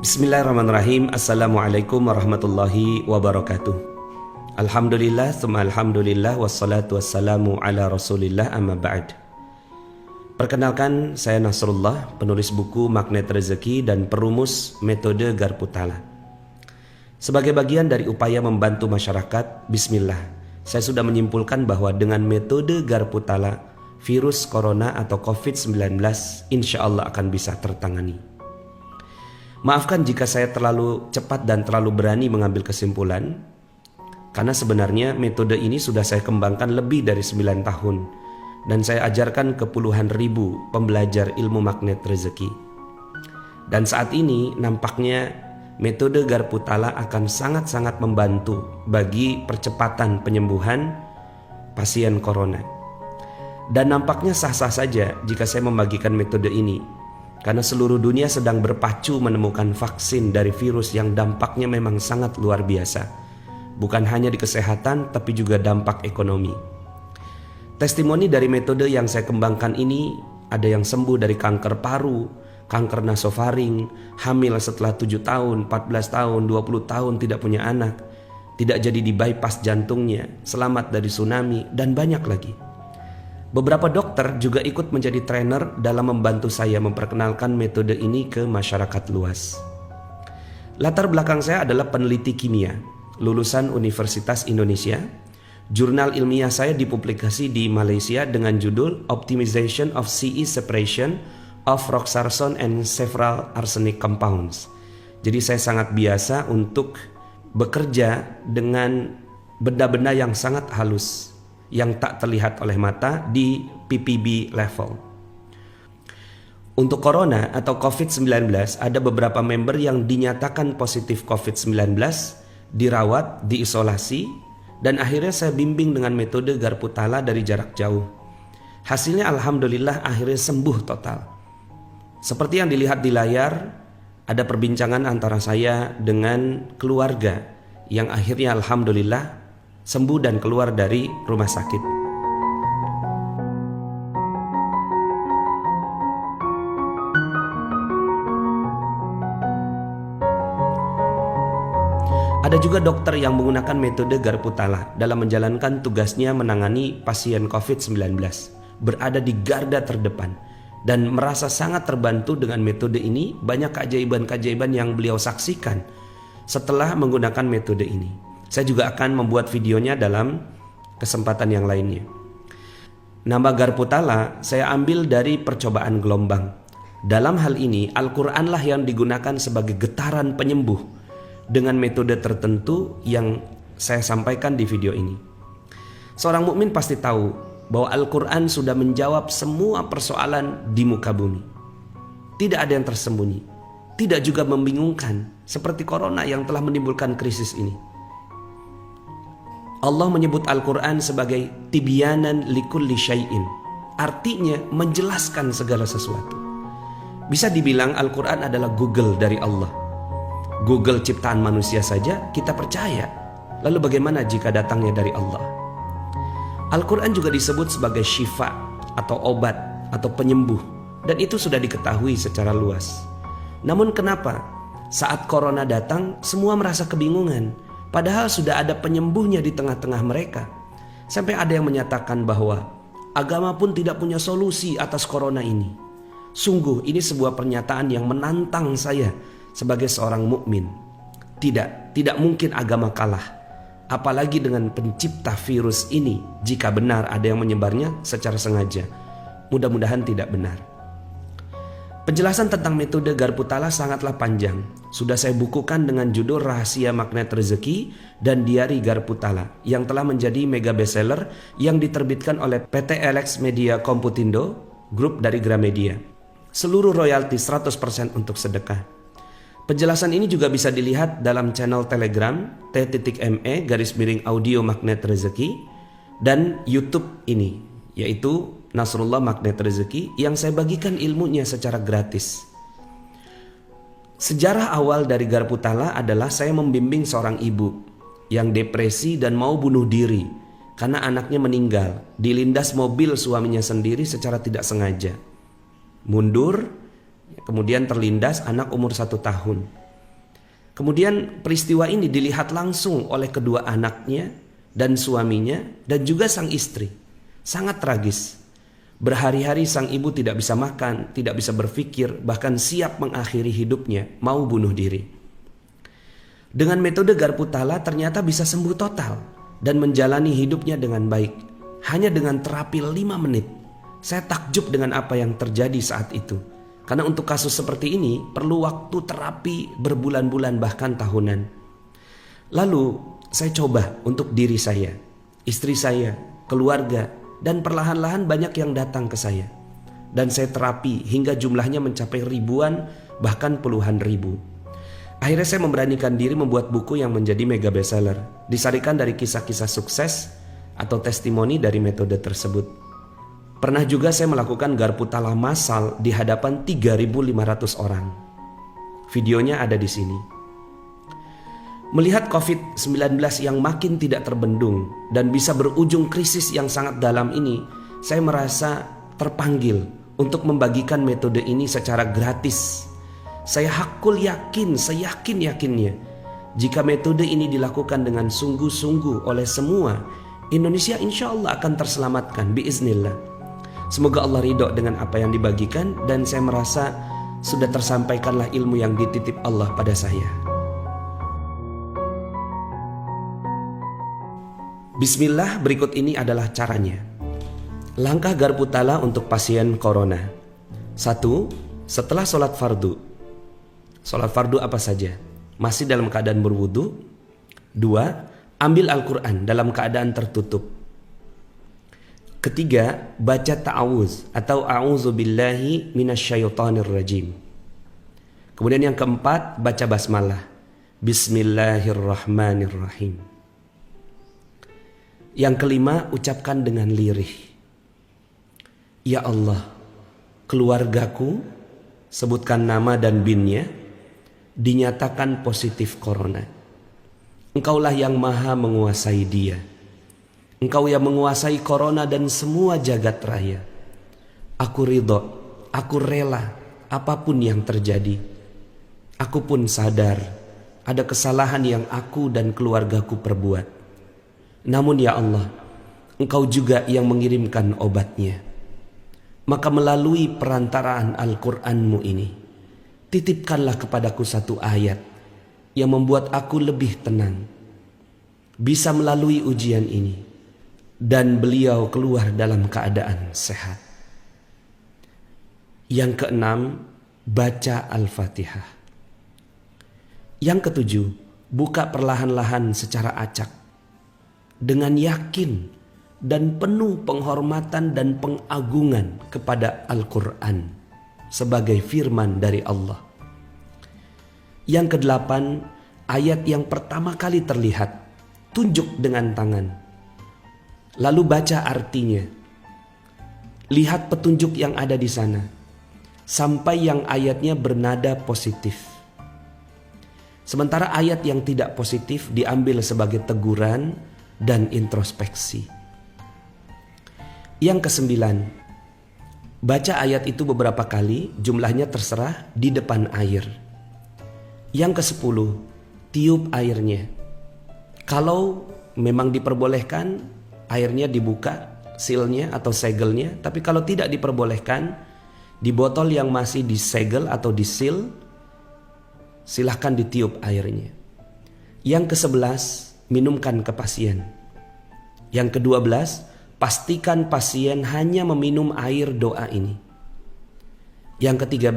Bismillahirrahmanirrahim. Assalamualaikum warahmatullahi wabarakatuh. Alhamdulillah, tsumma alhamdulillah, wassalatu wassalamu ala rasulillah, amma ba'd. Perkenalkan, saya Nasrullah, penulis buku Magnet Rezeki dan perumus metode Garputala. Sebagai bagian dari upaya membantu masyarakat, bismillah, saya sudah menyimpulkan bahwa dengan metode Garputala, virus corona atau COVID-19 insya Allah akan bisa tertangani. Maafkan jika saya terlalu cepat dan terlalu berani mengambil kesimpulan, karena sebenarnya metode ini sudah saya kembangkan lebih dari 9 tahun dan saya ajarkan ke puluhan ribu pembelajar ilmu magnet rezeki. Dan saat ini nampaknya metode Garputala akan sangat-sangat membantu bagi percepatan penyembuhan pasien corona. Dan nampaknya sah-sah saja jika saya membagikan metode ini, karena seluruh dunia sedang berpacu menemukan vaksin dari virus yang dampaknya memang sangat luar biasa. Bukan hanya di kesehatan, tapi juga dampak ekonomi. Testimoni dari metode yang saya kembangkan ini, ada yang sembuh dari kanker paru, kanker nasofaring, hamil setelah 7 tahun, 14 tahun, 20 tahun tidak punya anak, tidak jadi di bypass jantungnya, selamat dari tsunami, dan banyak lagi. Beberapa dokter juga ikut menjadi trainer dalam membantu saya memperkenalkan metode ini ke masyarakat luas. Latar belakang saya adalah peneliti kimia, lulusan Universitas Indonesia. Jurnal ilmiah saya dipublikasi di Malaysia dengan judul Optimization of CE Separation of Roxarson and Several Arsenic Compounds. Jadi saya sangat biasa untuk bekerja dengan benda-benda yang sangat halus, yang tak terlihat oleh mata di ppb level. Untuk corona atau COVID-19, ada beberapa member yang dinyatakan positif COVID-19, dirawat, diisolasi, dan akhirnya saya bimbing dengan metode Garputala dari jarak jauh. Hasilnya alhamdulillah akhirnya sembuh total. Seperti yang dilihat di layar, ada perbincangan antara saya dengan keluarga yang akhirnya alhamdulillah sembuh dan keluar dari rumah sakit. Ada juga dokter yang menggunakan metode Garputala dalam menjalankan tugasnya menangani pasien COVID-19, berada di garda terdepan, dan merasa sangat terbantu dengan metode ini. Banyak keajaiban-keajaiban yang beliau saksikan setelah menggunakan metode ini. Saya juga akan membuat videonya dalam kesempatan yang lainnya. Nama Garputala saya ambil dari percobaan gelombang. Dalam hal ini Al-Quranlah yang digunakan sebagai getaran penyembuh dengan metode tertentu yang saya sampaikan di video ini. Seorang mukmin pasti tahu bahwa Al-Quran sudah menjawab semua persoalan di muka bumi. Tidak ada yang tersembunyi, tidak juga membingungkan seperti corona yang telah menimbulkan krisis ini. Allah menyebut Al-Quran sebagai tibyanan likulli syai'in, artinya menjelaskan segala sesuatu. Bisa dibilang Al-Quran adalah Google dari Allah. Google ciptaan manusia saja kita percaya, lalu bagaimana jika datangnya dari Allah? Al-Quran juga disebut sebagai syifa atau obat atau penyembuh, dan itu sudah diketahui secara luas. Namun kenapa saat corona datang semua merasa kebingungan? Padahal sudah ada penyembuhnya di tengah-tengah mereka. Sampai ada yang menyatakan bahwa agama pun tidak punya solusi atas corona ini. Sungguh ini sebuah pernyataan yang menantang saya sebagai seorang mukmin. Tidak mungkin agama kalah. Apalagi dengan pencipta virus ini, jika benar ada yang menyebarnya secara sengaja. Mudah-mudahan tidak benar. Penjelasan tentang metode Garputala sangatlah panjang. Sudah saya bukukan dengan judul Rahasia Magnet Rezeki dan Diari Garputala yang telah menjadi mega bestseller yang diterbitkan oleh PT LX Media Komputindo, grup dari Gramedia. Seluruh royalti 100% untuk sedekah. Penjelasan ini juga bisa dilihat dalam channel Telegram t.me/audio magnet rezeki dan YouTube ini, yaitu Nasrullah Magnet Rezeki, yang saya bagikan ilmunya secara gratis. Sejarah awal dari Garputala adalah saya membimbing seorang ibu yang depresi dan mau bunuh diri karena anaknya meninggal, dilindas mobil suaminya sendiri secara tidak sengaja. Mundur, kemudian terlindas anak umur 1 tahun. Kemudian peristiwa ini dilihat langsung oleh kedua anaknya dan suaminya dan juga sang istri. Sangat tragis. Berhari-hari sang ibu tidak bisa makan, tidak bisa berpikir, bahkan siap mengakhiri hidupnya, mau bunuh diri. Dengan metode garpu tala ternyata bisa sembuh total dan menjalani hidupnya dengan baik. Hanya dengan terapi 5 menit. Saya takjub dengan apa yang terjadi saat itu. Karena untuk kasus seperti ini perlu waktu terapi berbulan-bulan bahkan tahunan. Lalu saya coba untuk diri saya, istri saya, keluarga, dan perlahan-lahan banyak yang datang ke saya. Dan saya terapi hingga jumlahnya mencapai ribuan bahkan puluhan ribu. Akhirnya saya memberanikan diri membuat buku yang menjadi mega bestseller. Disarikan dari kisah-kisah sukses atau testimoni dari metode tersebut. Pernah juga saya melakukan garpu tala massal di hadapan 3.500 orang. Videonya ada di sini. Melihat COVID-19 yang makin tidak terbendung dan bisa berujung krisis yang sangat dalam ini, saya merasa terpanggil untuk membagikan metode ini secara gratis. Saya hakul yakin, seyakin-yakinnya, jika metode ini dilakukan dengan sungguh-sungguh oleh semua, Indonesia insya Allah akan terselamatkan biiznillah. Semoga Allah ridho dengan apa yang dibagikan dan saya merasa sudah tersampaikanlah ilmu yang dititip Allah pada saya. Bismillah, berikut ini adalah caranya. Langkah garpu tala untuk pasien corona. 1. Setelah sholat fardu. Sholat fardu apa saja? Masih dalam keadaan berwudu. 2. Ambil Al-Quran dalam keadaan tertutup. Ketiga, baca ta'awuz atau a'udzubillahi minasyaitonir rajim. Kemudian yang keempat, baca basmalah. Bismillahirrahmanirrahim. Yang kelima, ucapkan dengan lirih. Ya Allah, keluargaku, sebutkan nama dan binnya, dinyatakan positif corona. Engkaulah yang maha menguasai dia. Engkau yang menguasai corona dan semua jagat raya. Aku ridho, aku rela apapun yang terjadi. Aku pun sadar ada kesalahan yang aku dan keluargaku perbuat. Namun ya Allah, Engkau juga yang mengirimkan obatnya. Maka melalui perantaraan Al-Quranmu ini, titipkanlah kepadaku satu ayat yang membuat aku lebih tenang, bisa melalui ujian ini, dan beliau keluar dalam keadaan sehat. Yang keenam, baca Al-Fatihah. Yang ketujuh, buka perlahan-lahan secara acak dengan yakin dan penuh penghormatan dan pengagungan kepada Al-Quran sebagai firman dari Allah. Yang kedelapan, ayat yang pertama kali terlihat, tunjuk dengan tangan. Lalu baca artinya. Lihat petunjuk yang ada di sana sampai yang ayatnya bernada positif. Sementara ayat yang tidak positif diambil sebagai teguran dan introspeksi. Yang kesembilan, baca ayat itu beberapa kali, jumlahnya terserah, di depan air. Yang kesepuluh, tiup airnya. Kalau memang diperbolehkan, airnya dibuka silnya atau segelnya. Tapi kalau tidak diperbolehkan, di botol yang masih disegel atau disil, silahkan ditiup airnya. Yang ke-11, minumkan ke pasien. Yang ke-12, pastikan pasien hanya meminum air doa ini. Yang ke-13,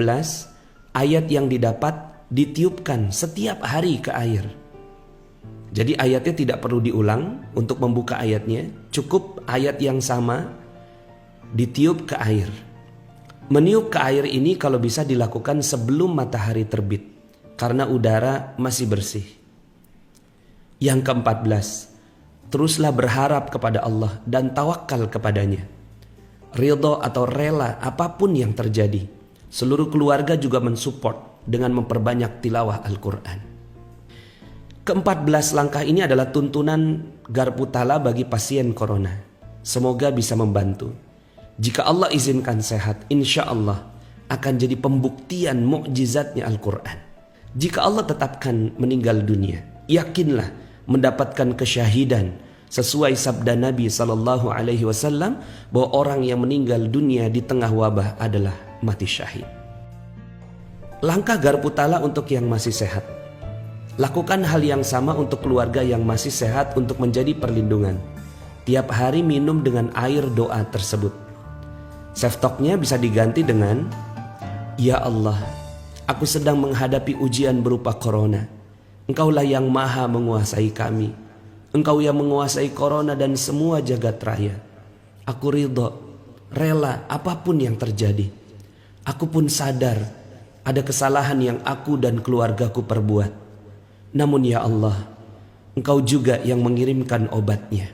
ayat yang didapat ditiupkan setiap hari ke air. Jadi ayatnya tidak perlu diulang untuk membuka ayatnya. Cukup ayat yang sama ditiup ke air. Meniup ke air ini kalau bisa dilakukan sebelum matahari terbit, karena udara masih bersih. Yang ke-14, teruslah berharap kepada Allah dan tawakal kepadanya. Ridho atau rela apapun yang terjadi. Seluruh keluarga juga mensupport dengan memperbanyak tilawah Al-Quran. Ke-14 langkah ini adalah tuntunan garpu tala bagi pasien corona. Semoga bisa membantu. Jika Allah izinkan sehat, insya Allah akan jadi pembuktian mukjizatnya Al-Quran. Jika Allah tetapkan meninggal dunia, yakinlah mendapatkan kesyahidan sesuai sabda Nabi SAW bahwa orang yang meninggal dunia di tengah wabah adalah mati syahid. Langkah garpu tala untuk yang masih sehat. Lakukan hal yang sama untuk keluarga yang masih sehat untuk menjadi perlindungan. Tiap hari minum dengan air doa tersebut. Self talknya bisa diganti dengan, "Ya Allah, aku sedang menghadapi ujian berupa corona. Engkaulah yang maha menguasai kami. Engkau yang menguasai corona dan semua jagat raya. Aku ridho, rela apapun yang terjadi. Aku pun sadar ada kesalahan yang aku dan keluargaku perbuat. Namun ya Allah, Engkau juga yang mengirimkan obatnya.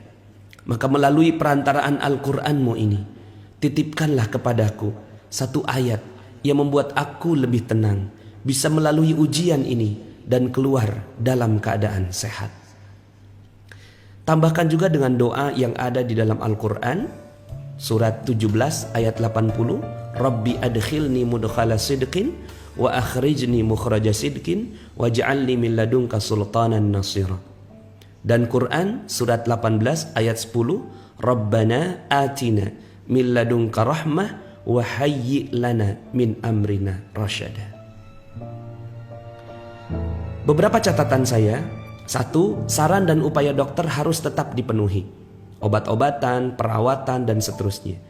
Maka melalui perantaraan Al-Quranmu ini, titipkanlah kepadaku satu ayat yang membuat aku lebih tenang, bisa melalui ujian ini dan keluar dalam keadaan sehat." Tambahkan juga dengan doa yang ada di dalam Al-Quran, surat 17 ayat 80, "Rabbi adkhilni mudkhala sidqin wa akhrijni mukhraja sidqin waj'alni min ladunka sultanan nasira." Dan Quran surat 18 ayat 10, "Rabbana atina min ladunka rahmah wa hayyi' lana min amrina rasyada." Beberapa catatan saya. 1. Saran dan upaya dokter harus tetap dipenuhi. Obat-obatan, perawatan, dan seterusnya.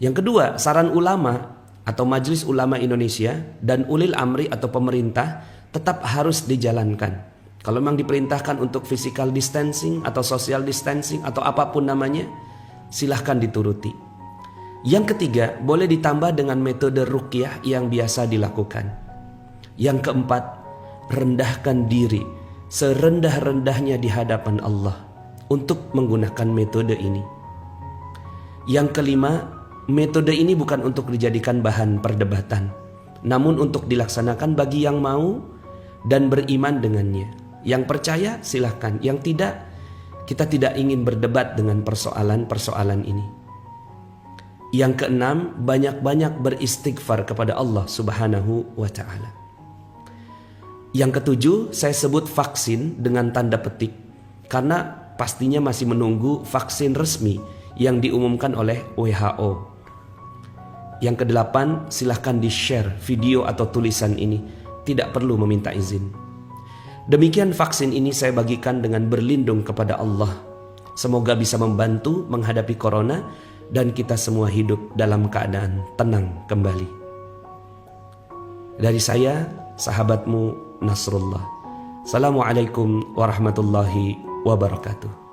Yang kedua, saran ulama atau Majelis Ulama Indonesia dan ulil amri atau pemerintah tetap harus dijalankan. Kalau memang diperintahkan untuk physical distancing atau social distancing atau apapun namanya, silahkan dituruti. Yang ketiga, boleh ditambah dengan metode ruqyah yang biasa dilakukan. Yang keempat, rendahkan diri serendah-rendahnya di hadapan Allah untuk menggunakan metode ini. Yang kelima, metode ini bukan untuk dijadikan bahan perdebatan, namun untuk dilaksanakan bagi yang mau dan beriman dengannya. Yang percaya silahkan, yang tidak, kita tidak ingin berdebat dengan persoalan-persoalan ini. Yang keenam, banyak-banyak beristighfar kepada Allah Subhanahu wa Ta'ala. Yang ketujuh, saya sebut vaksin dengan tanda petik karena pastinya masih menunggu vaksin resmi yang diumumkan oleh WHO. Yang kedelapan, silahkan di-share video atau tulisan ini, tidak perlu meminta izin. Demikian vaksin ini saya bagikan dengan berlindung kepada Allah. Semoga bisa membantu menghadapi corona dan kita semua hidup dalam keadaan tenang kembali. Dari saya, sahabatmu Nasrullah. Assalamualaikum warahmatullahi wabarakatuh.